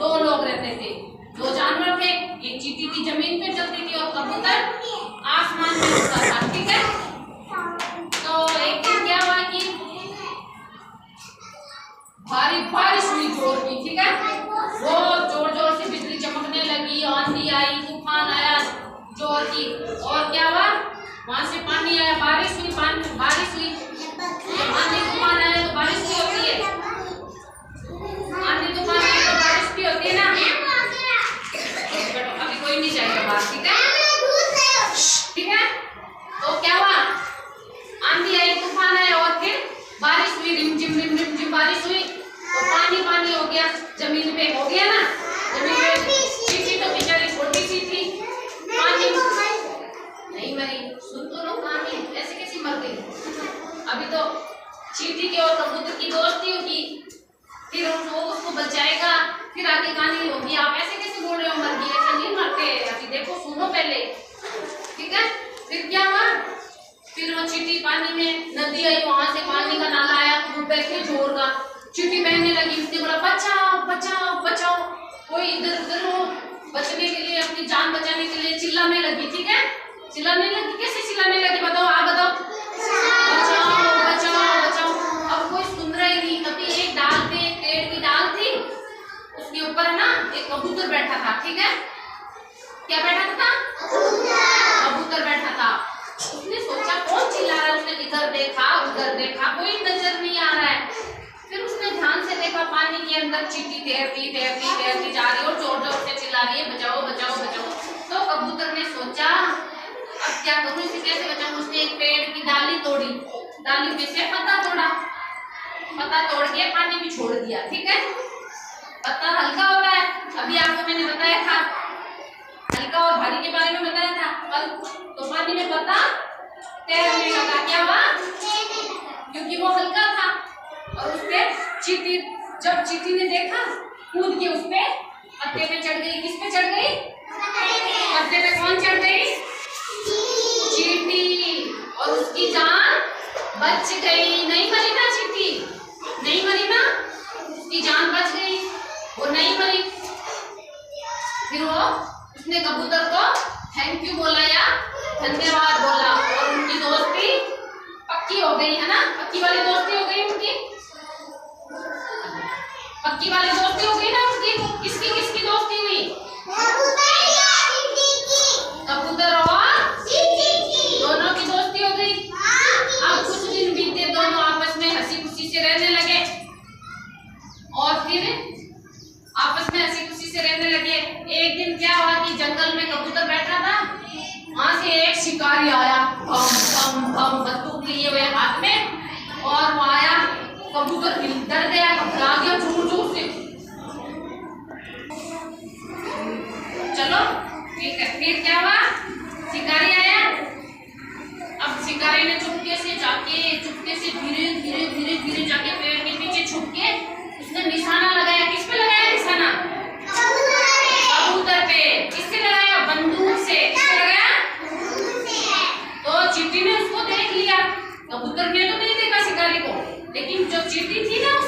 दो लोग रहते थे, दो जानवर थे। एक चींटी थी जमीन पे चलती थी और कबूतर आसमान में उड़ता था। ठीक है, तो एक दिन क्या हुआ कि भारी बारिश हुई जोर की। ठीक है, वो जोर जोर से बिजली चमकने लगी, आंधी आई, तूफान आया जोर की। और क्या हुआ, वहां से पानी आया, बारिश हुई, बारिश हुई। आंधी तूफान आया तो बारिश भी होती है, आंधी तूफान आया तो बारिश भी होती है ना। अभी कोई नहीं जाएगा बाहर। ठीक है, ठीक है, तो क्या हुआ, आंधी आई, तूफान आया और फिर बारिश हुई, रिमझिम बारिश हुई तो पानी पानी हो गया, जमीन पे हो गया ना। जमीन पे चींटी तो बेचारी छोटी सी थी, पानी नहीं मरी। सुन तो लो कहानी, ऐसे कैसी मर गई। अभी तो चींटी की और कबूतर की दोस्ती होगी, फिर वो उसको बचाएगा, फिर आगे कहानी होगी। आप ऐसे कैसे बोल रहे हो मर गई, ऐसे नहीं मरते। अभी देखो, सुनो पहले। ठीक है, फिर क्या हुआ, फिर वो चींटी पानी में, नदी आई, वहां से पानी का नाला आया, वो बैठे जोर का, चींटी बहने लगी। उसने बोला बचाओ बचाओ बचाओ, कोई इधर उधर हो, बचने के लिए, अपनी जान बचाने के लिए चिल्लाने लगी। ठीक है, चिल्लाने लगी, कैसे चिल्लाने लगी बताओ, आप बताओ। बचाओ बचाओ बचाओ। अब कोई सुन रहा ही नहीं। तभी एक डाल पे, एक पेड़ की डाल थी, उसके ऊपर ना एक कबूतर बैठा था। ठीक है, क्या बैठा था, कबूतर बैठा था। उसने सोचा कौन चिल्ला रहा है, उसने इधर देखा उधर देखा, कोई नजर नहीं आ रहा है। फिर उसने ध्यान से देखा, पानी के अंदर चींटी तैरती तैरती तैरती जा रही है और जोर जोर से चिल्ला रही है बचाओ बचाओ बचाओ। तो कबूतर ने सोचा अब क्या करूं, इसे कैसे बचाऊं। उसने एक पेड़ की डाली तोड़ी, डाली में से पत्ता तोड़ा, पत्ता तोड़ के पानी में छोड़ दिया। ठीक है, पत्ता हल्का होता है, अभी आपको मैंने बताया था, हल्का और भारी के बारे में बताया था कल। तो पानी में पत्ता तैरने लगा। क्या हुआ, क्योंकि वो हल्का था। और उसपे चींटी, जब चींटी ने देखा, कूद के उसपे पत्ते पे चढ़ गई। किस पे चढ़ गई, पत्ते पे। कौन चढ़ गई, चींटी। और उसकी जान बच गई, नहीं मरी ना चींटी, नहीं मरी ना, उसकी जान बच गई, वो नहीं मरी। फिर वो उसने कबूतर को थैंक यू बोला या धन्यवाद बोला, और उनकी दोस्ती पक्की हो गई है ना। पक्की वाली दोस्ती हो गई उनकी, पक्की वाली दोस्ती हो गई ना उनकी। किसकी किसकी दोस्ती हुई, कबूतर और चींटी, दोनों की दोस्ती हो गई। अब कुछ दिन बीते, दोनों आपस में हंसी खुशी से रहने लगे। और फिर आपस में हंसी खुशी से रहने लगे। एक दिन क्या हुआ कि जंगल में कबूतर बैठा था, वहां से एक शिकारी आया, बंदूक लिए हुए हाथ में, और वो आया, कबूतर डर गया, घबरा गया जोर जोर से। चलो ठीक है, फिर क्या हुआ, शिकारी आया। अब शिकारी ने चुपके से धीरे धीरे धीरे धीरे जाके पेड़ के पीछे छुप के उसने निशाना लगाया। किस पे लगाया निशाना, कबूतर पे। किससे लगाया, बंदूक से। किससे लगाया, तो चींटी ने उसको देख लिया, कबूतर ने तो नहीं देखा शिकारी को, लेकिन जो चींटी थी ना